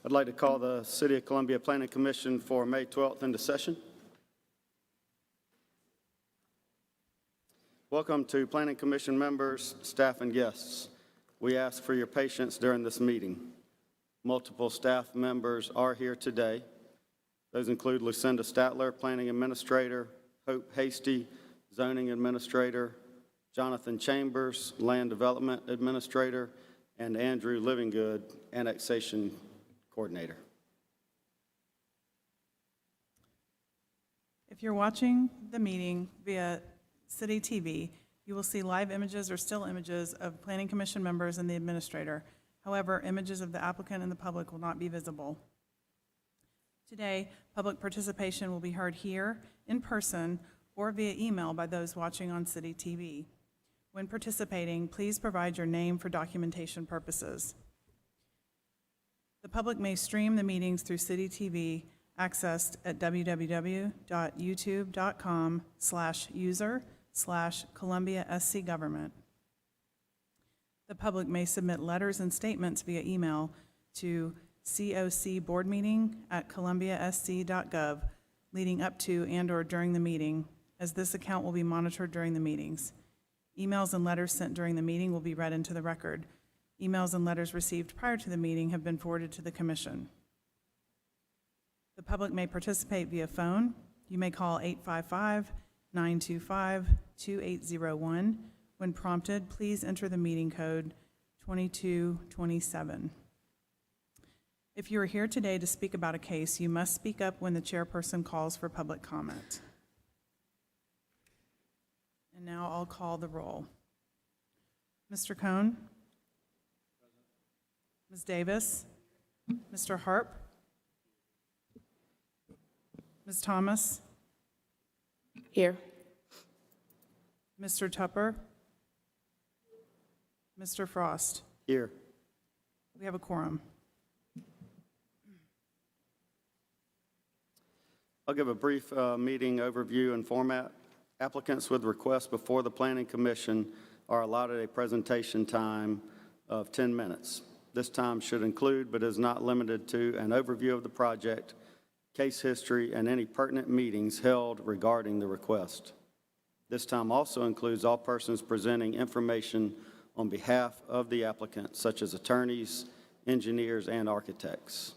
I'd like to call the City of Columbia Planning Commission for May 12th into session. Welcome to Planning Commission members, staff, and guests. We ask for your patience during this meeting. Multiple staff members are here today. Those include Lucinda Statler, Planning Administrator, Hope Hasty, Zoning Administrator, Jonathan Chambers, Land Development Administrator, and Andrew Livingood, Annexation Coordinator. If you're watching the meeting via City TV, you will see live images or still images of Planning Commission members and the Administrator. However, images of the applicant and the public will not be visible. Today, public participation will be heard here, in person, or via email by those watching on City TV. When participating, please provide your name for documentation purposes. The public may stream the meetings through City TV, accessed at www.youtube.com/user/ColumbiaSCGovernment. The public may submit letters and statements via email to cocboardmeeting@columbiasc.gov leading up to and/or during the meeting, as this account will be monitored during the meetings. Emails and letters sent during the meeting will be read into the record. Emails and letters received prior to the meeting have been forwarded to the Commission. The public may participate via phone. You may call 855-925-2801. When prompted, please enter the meeting code 2227. If you are here today to speak about a case, you must speak up when the chairperson calls for public comment. And now I'll call the roll. Mr. Cohn? Ms. Davis? Mr. Harp? Ms. Thomas? Here. Mr. Tupper? Mr. Frost? Here. We have a quorum. I'll give a brief meeting overview and format. Applicants with requests before the Planning Commission are allotted a presentation time of 10 minutes. This time should include, but is not limited to, an overview of the project, case history, and any pertinent meetings held regarding the request. This time also includes all persons presenting information on behalf of the applicant, such as attorneys, engineers, and architects.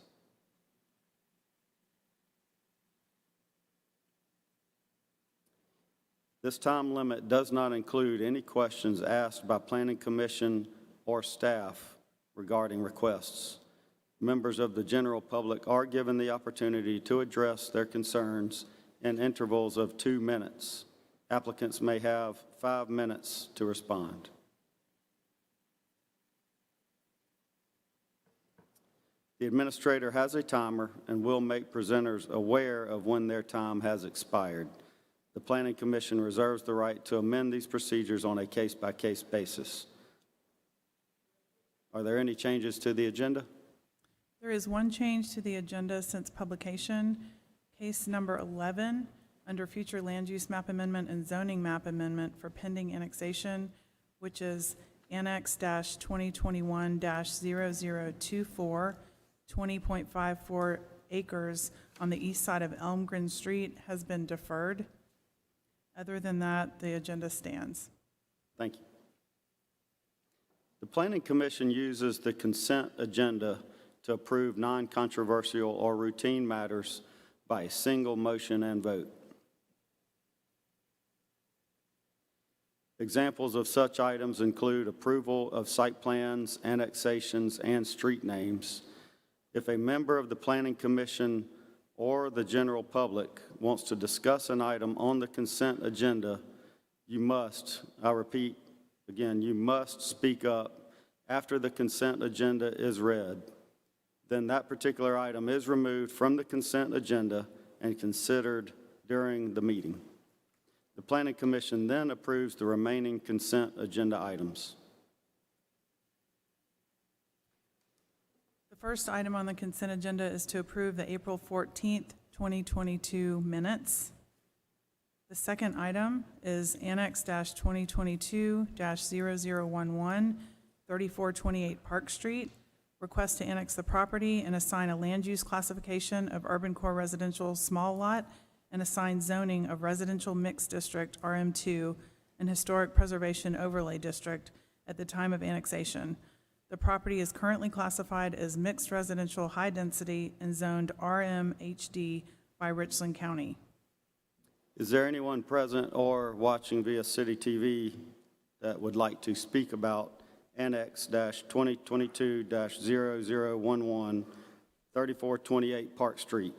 This time limit does not include any questions asked by Planning Commission or staff regarding requests. Members of the general public are given the opportunity to address their concerns in intervals of 2 minutes. Applicants may have 5 minutes to respond. The administrator has a timer and will make presenters aware of when their time has expired. The Planning Commission reserves the right to amend these procedures on a case-by-case basis. Are there any changes to the agenda? There is one change to the agenda since publication. Case number 11, under future land use map amendment and zoning map amendment for pending annexation, which is Annex-2021-0024, 20.54 acres on the east side of Elmgren Street, has been deferred. Other than that, the agenda stands. Thank you. The Planning Commission uses the consent agenda to approve non-controversial or routine matters by a single motion and vote. Examples of such items include approval of site plans, annexations, and street names. If a member of the Planning Commission or the general public wants to discuss an item on the consent agenda, you must, I repeat again, you must speak up after the consent agenda is read. Then that particular item is removed from the consent agenda and considered during the meeting. The Planning Commission then approves the remaining consent agenda items. The first item on the consent agenda is to approve the April 14th, 2022 minutes. The second item is Annex-2022-0011, 3428 Park Street, Request to annex the property and assign a land use classification of urban core residential small lot and assign zoning of residential mixed district RM2 and historic preservation overlay district at the time of annexation. The property is currently classified as mixed residential high density and zoned RMHD by Richland County. Is there anyone present or watching via City TV that would like to speak about Annex-2022-0011, 3428 Park Street?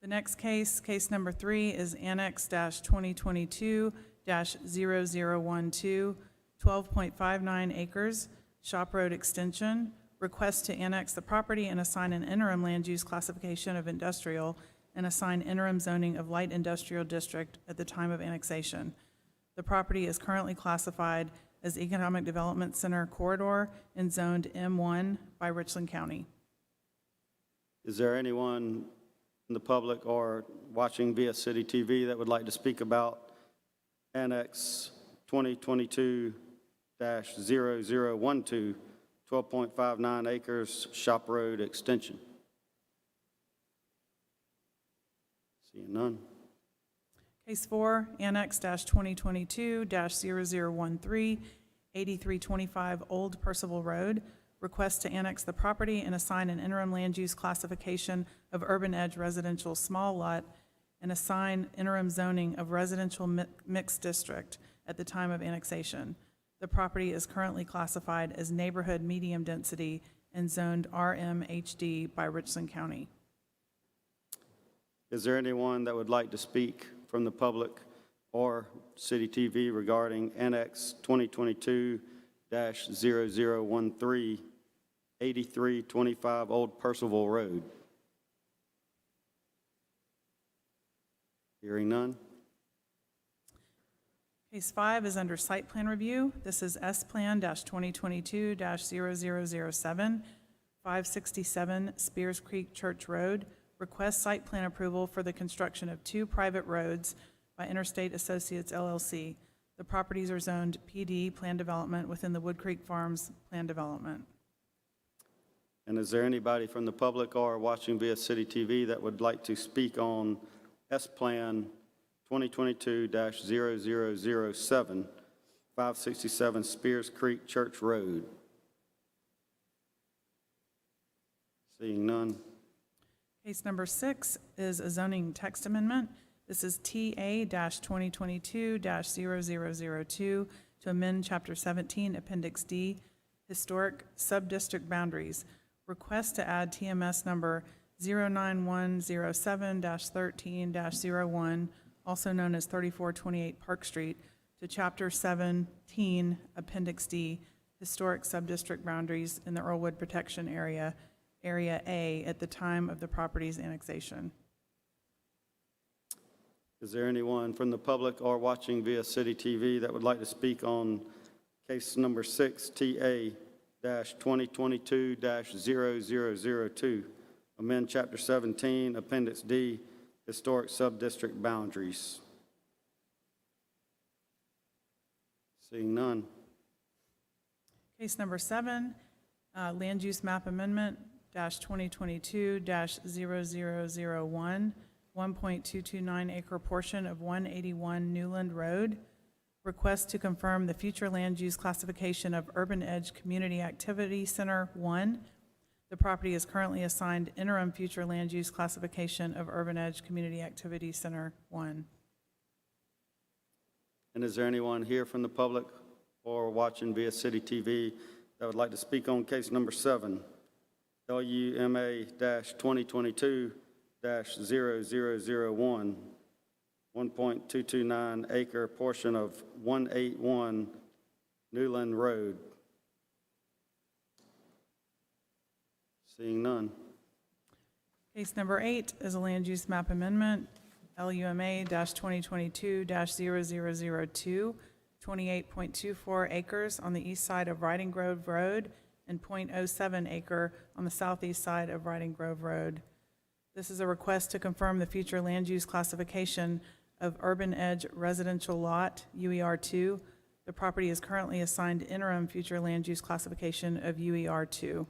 The next case, case number 3, is Annex-2022-0012, 12.59 acres, Shop Road Extension. Request to annex the property and assign an interim land use classification of industrial and assign interim zoning of light industrial district at the time of annexation. The property is currently classified as Economic Development Center Corridor and zoned M1 by Richland County. Is there anyone in the public or watching via City TV that would like to speak about Annex 2022-0012, 12.59 acres, Shop Road Extension? Seeing none. Case 4, Annex-2022-0013, 8325 Old Percival Road. Request to annex the property and assign an interim land use classification of Urban Edge Residential Small Lot and assign interim zoning of Residential Mixed District at the time of annexation. The property is currently classified as Neighborhood Medium Density and zoned RMHD by Richland County. Is there anyone that would like to speak from the public or City TV regarding Annex 2022-0013, 8325 Old Percival Road? Hearing none. Case 5 is under site plan review. This is S-Plan-2022-0007, 567 Spears Creek Church Road. Request site plan approval for the construction of 2 private roads by Interstate Associates LLC. The properties are zoned PD plan development within the Wood Creek Farms plan development. And is there anybody from the public or watching via City TV that would like to speak on S-Plan 2022-0007, 567 Spears Creek Church Road? Seeing none. Case number 6 is a zoning text amendment. This is TA-2022-0002 to amend Chapter 17, Appendix D, Historic Subdistrict Boundaries. Request to add TMS number 09107-13-01, also known as 3428 Park Street, to Chapter 17, Appendix D, Historic Subdistrict Boundaries in the Earlwood Protection Area, Area A, at the time of the property's annexation. Is there anyone from the public or watching via City TV that would like to speak on case number 6, TA-2022-0002, amend Chapter 17, Appendix D, Historic Subdistrict Boundaries? Seeing none. Case number 7, land use map amendment, -2022-0001, 1.229 acre portion of 181 Newland Road. Request to confirm the future land use classification of Urban Edge Community Activity Center 1. The property is currently assigned interim future land use classification of Urban Edge Community Activity Center 1. And is there anyone here from the public or watching via City TV that would like to speak on case number 7, LUMA-2022-0001, 1.229 acre portion of 181 Newland Road? Seeing none. Case number 8 is a land use map amendment, LUMA-2022-0002, 28.24 acres on the east side of Riding Grove Road and .07 acre on the southeast side of Riding Grove Road. This is a request to confirm the future land use classification of Urban Edge Residential Lot, UER2. The property is currently assigned interim future land use classification of UER2.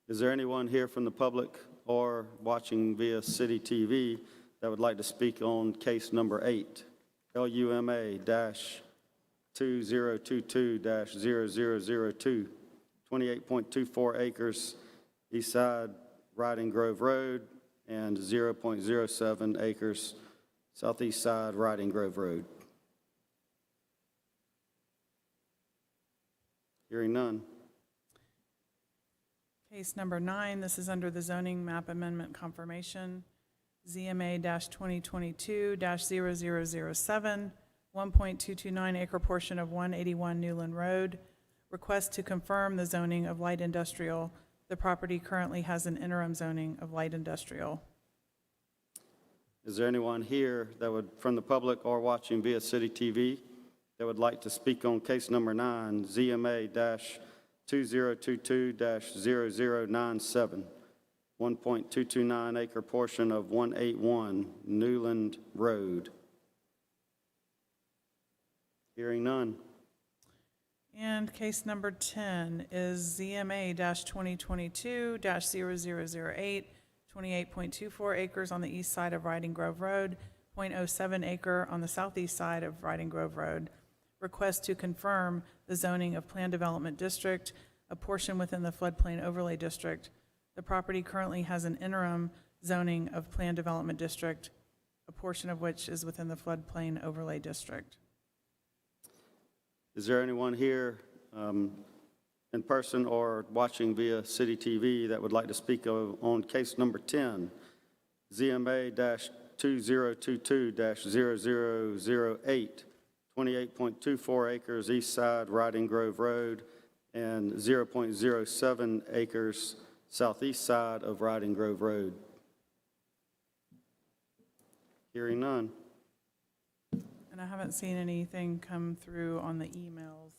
Is there anyone here from the public or watching via City TV that would like to speak on case number 8, LUMA-2022-0002, 28.24 acres, east side Riding Grove Road, and 0.07 acres, southeast side Riding Grove Road? Hearing none. Case number 9, this is under the zoning map amendment confirmation, ZMA-2022-0007, 1.229 acre portion of 181 Newland Road. Request to confirm the zoning of light industrial. The property currently has an interim zoning of light industrial. Is there anyone here that would, from the public or watching via City TV, that would like to speak on case number 9, ZMA-2022-0097, 1.229 acre portion of 181 Newland Road? Hearing none. And case number 10 is ZMA-2022-0008, 28.24 acres on the east side of Riding Grove Road, 0.07 acre on the southeast side of Riding Grove Road. Request to confirm the zoning of Planned Development District, a portion within the floodplain overlay district. The property currently has an interim zoning of Planned Development District, a portion of which is within the floodplain overlay district. Is there anyone here in person or watching via City TV that would like to speak on case number 10, ZMA-2022-0008, 28.24 acres east side Riding Grove Road, and 0.07 acres southeast side of Riding Grove Road? Hearing none. And I haven't seen anything come through on the emails.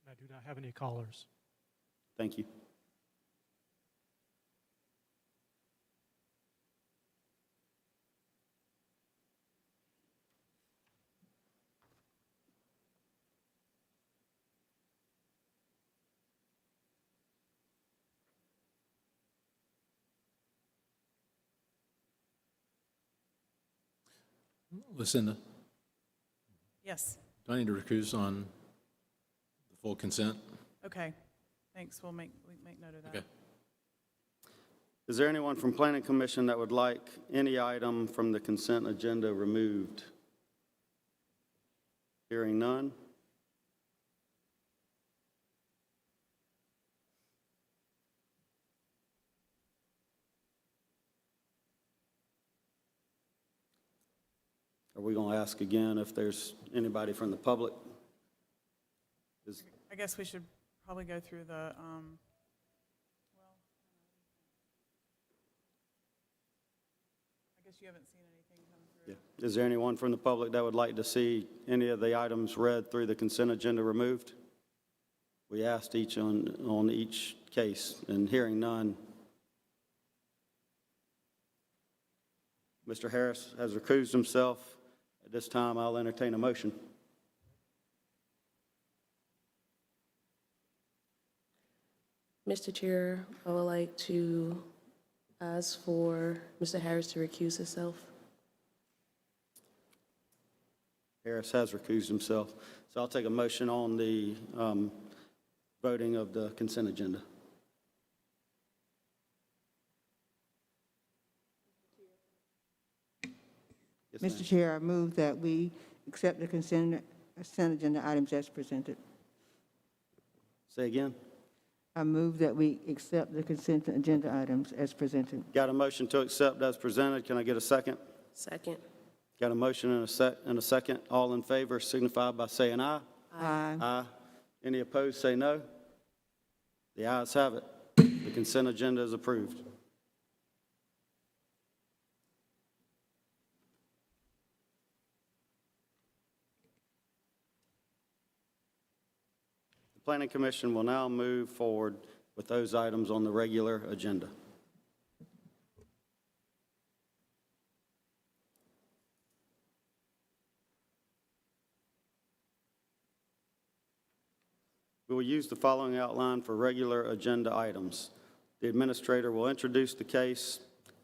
I do not have any callers. Thank you. Lucinda, Yes, do I need to recuse on the full consent? okay. Thanks, we'll make note of that. Okay. Is there anyone from Planning Commission that would like any item from the consent agenda removed? Hearing none. Are we going to ask again if there's anybody from the public? I guess we should probably go through the, I guess you haven't seen anything come through. Yeah. Is there anyone from the public that would like to see any of the items read through the consent agenda removed? We asked each on each case, and hearing none. Mr. Harris has recused himself. At this time, I'll entertain a motion. Mr. Chair, I would like to ask for Mr. Harris to recuse himself. Harris has recused himself. So I'll take a motion on the voting of the consent agenda. Yes, ma'am. Mr. Chair, I move that we accept the consent agenda items as presented. Say again. I move that we accept the consent agenda items as presented. Got a motion to accept as presented. Can I get a second? Second. Got a motion and a second. All in favor signify by saying aye. Aye. Aye. Any opposed, say no. The ayes have it. The consent agenda is approved. Planning Commission will now move forward with those items on the regular agenda. We will use the following outline for regular agenda items. The administrator will introduce the case.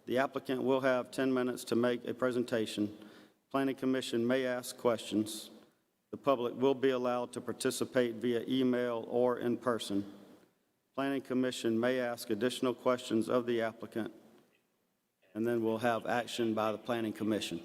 The applicant will have 10 minutes to make a presentation. Planning Commission may ask questions. The public will be allowed to participate via email or in person. Planning Commission may ask additional questions of the applicant, and then we'll have action by the Planning Commission.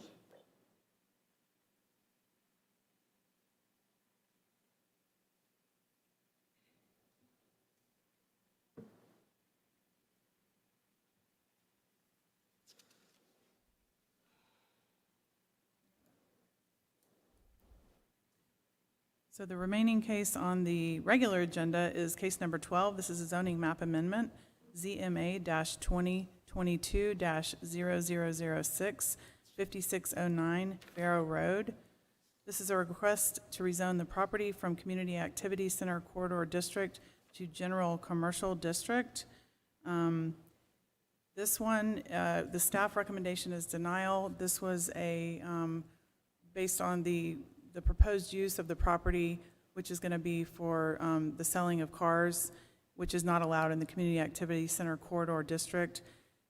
So the remaining case on the regular agenda is case number 12. This is a zoning map amendment, ZMA-2022-0006, 5609 Barrow Road. This is a request to rezone the property from Community Activity Center Corridor District to General Commercial District. This one, the staff recommendation is denial. This was based on the proposed use of the property, which is going to be for the selling of cars, which is not allowed in the Community Activity Center Corridor District.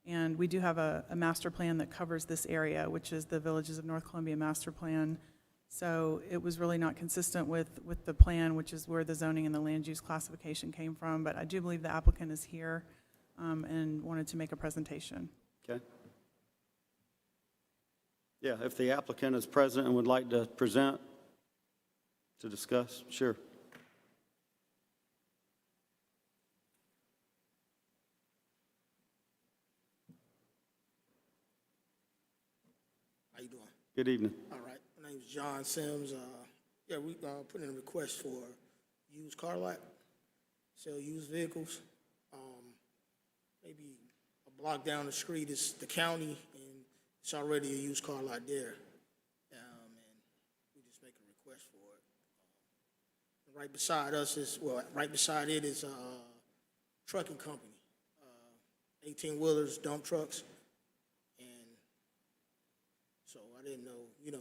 And we do have a master plan that covers this area, which is the Villages of North Columbia Master Plan. So it was really not consistent with the plan, which is where the zoning and the land use classification came from. But I do believe the applicant is here and wanted to make a presentation. Okay? Yeah, if the applicant is present and would like to present, to discuss, sure. How you doing? Good evening. All right. My name is John Sims. We put in a request for used car lot, sell used vehicles. Maybe a block down the street is the county, and it's already a used car lot there. And we just make a request for it. Right beside us right beside it is a trucking company, 18-wheelers, dump trucks. And so I didn't know, didn't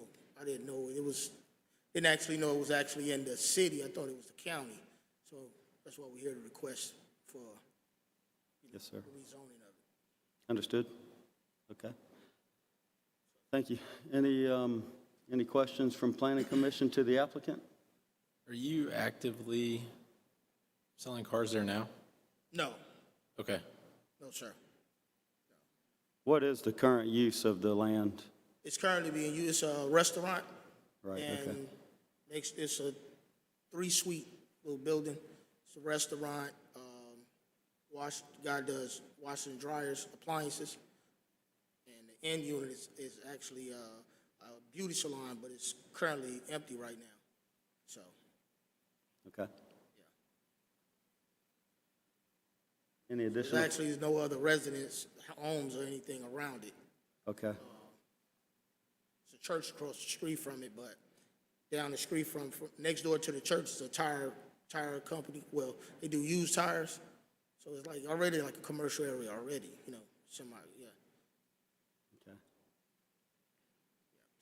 actually know it was actually in the city. I thought it was the county. So that's why we're here to request for Yes, sir. rezoning of it. Understood? Okay. Thank you. Any questions from Planning Commission to the applicant? Are you actively selling cars there now? No, Okay. no, sir. What is the current use of the land? It's currently being used, it's a restaurant. Right, okay. And it's a 3-suite little building. It's a restaurant, guy does washing and dryers, appliances. And the end unit is actually a beauty salon, but it's currently empty right now. So, Okay. Any there's additional? actually no other residence, homes, or anything around it. Okay, It's a church across the street from it, but down the street from next door to the church is a tire company. Well, they do used tires, so it's like already like a commercial area already, semi, yeah. okay.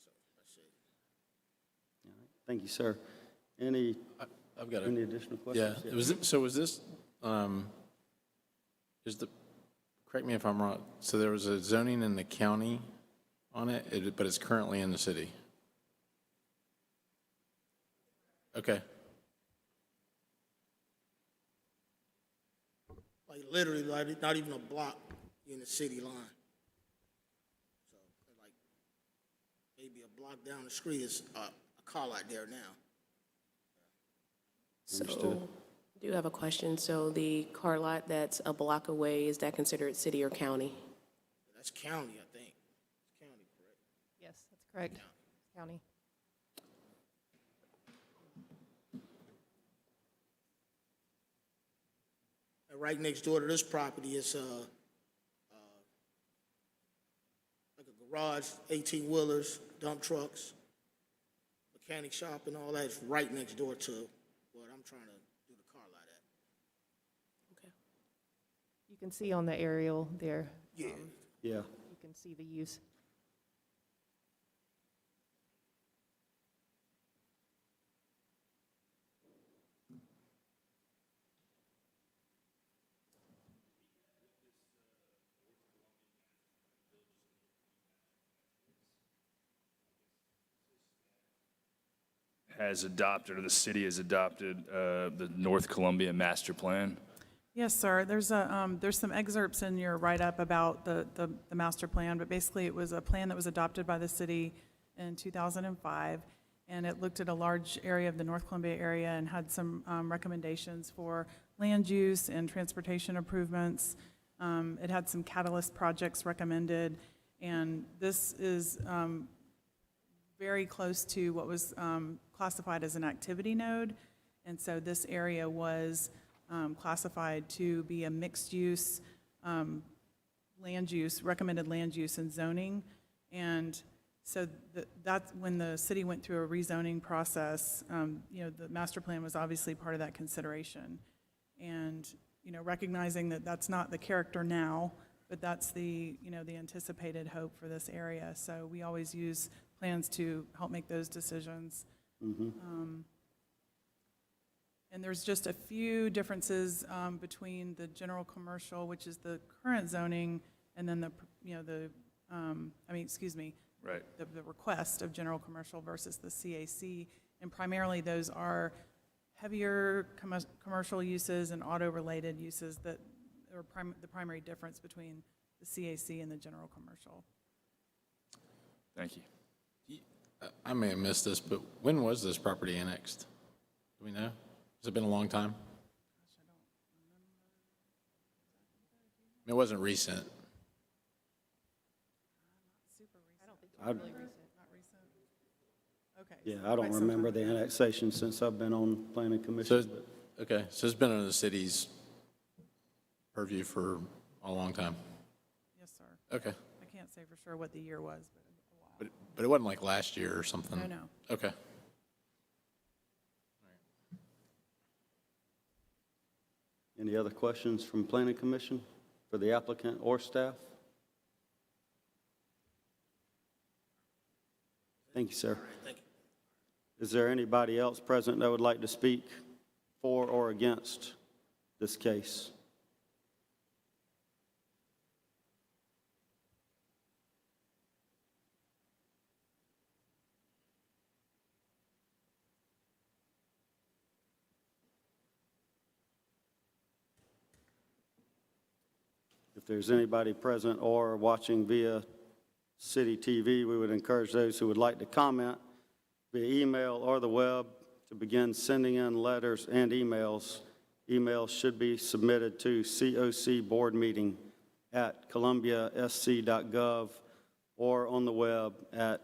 So that's it. All right. Thank you, sir. I've got Any a, additional yeah. questions? Was this, correct me if I'm wrong, so there was a zoning in the county on it, but it's currently in the city? Okay. Like literally, like not even a block in the city line. So like maybe a block down the street is a car lot there now. Understood. So, I do have a question. So the car lot that's a block away, is that considered city or county? That's county, I think. It's county, correct? Yes, that's correct. County. And right next door to this property is like a garage, 18-wheelers, dump trucks, mechanic shop and all that. It's right next door to what I'm trying to do the car lot You can see on the aerial there, Yeah. Yeah. you can see the use. Has adopted, or the city has adopted, the North Columbia Master Plan. Yes, sir. There's some excerpts in your write-up about the master plan, but basically it was a plan that was adopted by the city in 2005, and it looked at a large area of the North Columbia area and had some recommendations for land use and transportation improvements. It had some catalyst projects recommended, and this is very close to what was classified as an activity node. And so this area was classified to be a mixed-use land use, recommended land use and zoning. And so that's when the city went through a rezoning process, the master plan was obviously part of that consideration. And, recognizing that that's not the character now, but that's the anticipated hope for this area. So we always use plans to help make those decisions. And there's just a few differences between the general commercial, which is the current zoning, and then Right. the request of general commercial versus the CAC. And primarily those are heavier commercial uses and auto-related uses that are the primary difference between the CAC and the general commercial. Thank you. I may have missed this, but when was this property annexed? Do we know? Has it been a long time? It wasn't recent. Not recent. Okay. Yeah, I don't Quite some remember time. the annexation since I've been on planning So, commission. but- okay, so it's been under the city's purview for a long time. Yes, sir. Okay, I can't say for sure what the year was, but a while. but it wasn't like last year or something? No. Okay. Any other questions from planning commission for the applicant or staff? Thank you, sir. Thank you. Is there anybody else present that would like to speak for or against this case? If there's anybody present or watching via City TV, we would encourage those who would like to comment via email or the web to begin sending in letters and emails. Emails should be submitted to cocboardmeeting@columbiasc.gov or on the web at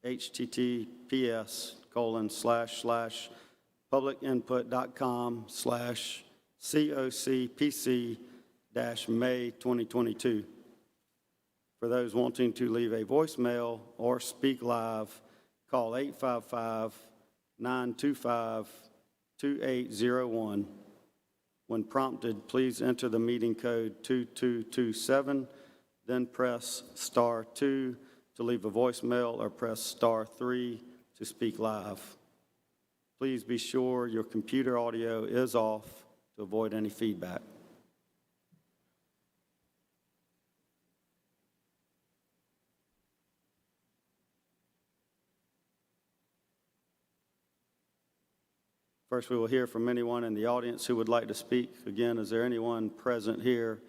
https://publicinput.com/cocpc-May 2022. For those wanting to leave a voicemail or speak live, call 855-925-2801. When prompted, please enter the meeting code 2227, then press *2 to leave a voicemail or press *3 to speak live. Please be sure your computer audio is off to avoid any feedback. First, we will hear from anyone in the audience who would like to speak. Again, is there anyone present here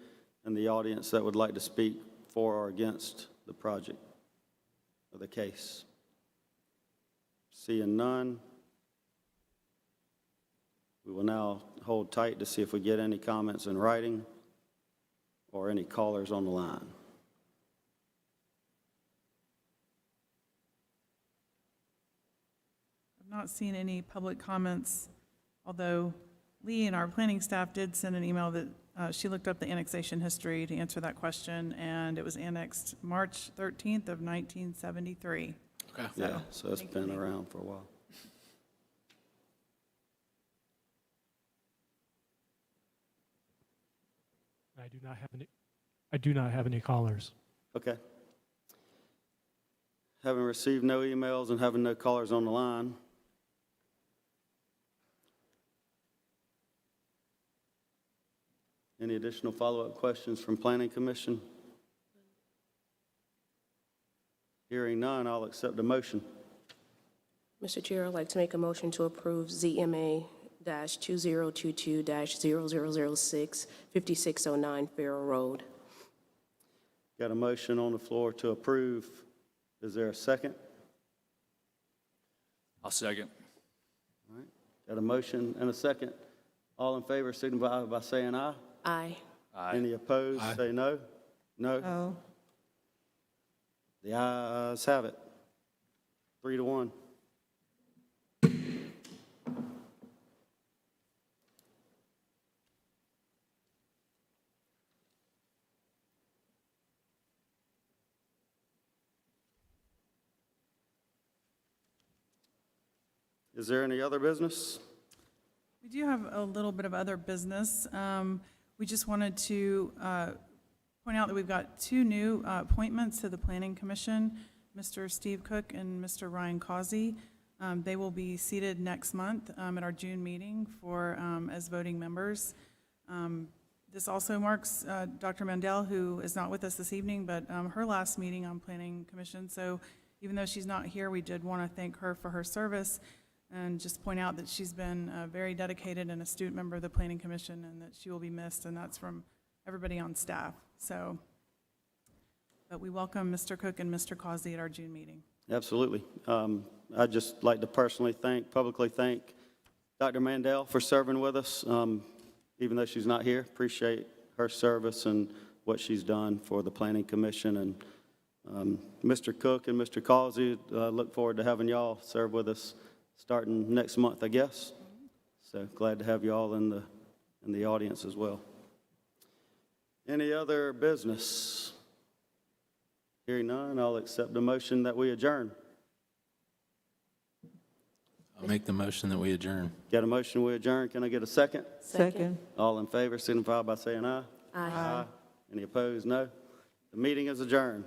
in the audience that would like to speak for or against the project or the case? Seeing none, we will now hold tight to see if we get any comments in writing or any callers on the line. I've not seen any public comments, although Lee and our planning staff did send an email that she looked up the annexation history to answer that question, and it was annexed March 13th of 1973. Okay. Yeah, so it's thank you, been Lee. around for a while. I do not have any callers. Okay. Having received no emails and having no callers on the line, any additional follow-up questions from Planning Commission? Hearing none, I'll accept a motion. Mr. Chair, I'd like to make a motion to approve ZMA-2022-0006, 5609 Farrell Road. Got a motion on the floor to approve. Is there a second? I'll second. All right. Got a motion and a second. All in favor signify by saying aye. Aye. Aye. Any opposed, say no. No? No. The ayes have it. 3-1. Is there any other business? We do have a little bit of other business. We just wanted to point out that we've got two new appointments to the Planning Commission, Mr. Steve Cook and Mr. Ryan Causey. They will be seated next month at our June meeting for, as voting members. This also marks Dr. Mandel, who is not with us this evening, but her last meeting on Planning Commission. So even though she's not here, we did want to thank her for her service and just point out that she's been a very dedicated and astute member of the Planning Commission and that she will be missed, and that's from everybody on staff. So, but we welcome Mr. Cook and Mr. Causey at our June meeting. Absolutely. I'd just like to personally publicly thank Dr. Mandel for serving with us, even though she's not here. Appreciate her service and what she's done for the Planning Commission. And Mr. Cook and Mr. Causey, look forward to having y'all serve with us starting next month, I guess. So glad to have you all in the audience as well. Any other business? Hearing none, I'll accept the motion that we adjourn. I'll make the motion that we adjourn. Got a motion we adjourn. Can I get a second? Second. All in favor signify by saying aye. Aye. Any opposed? No. The meeting is adjourned.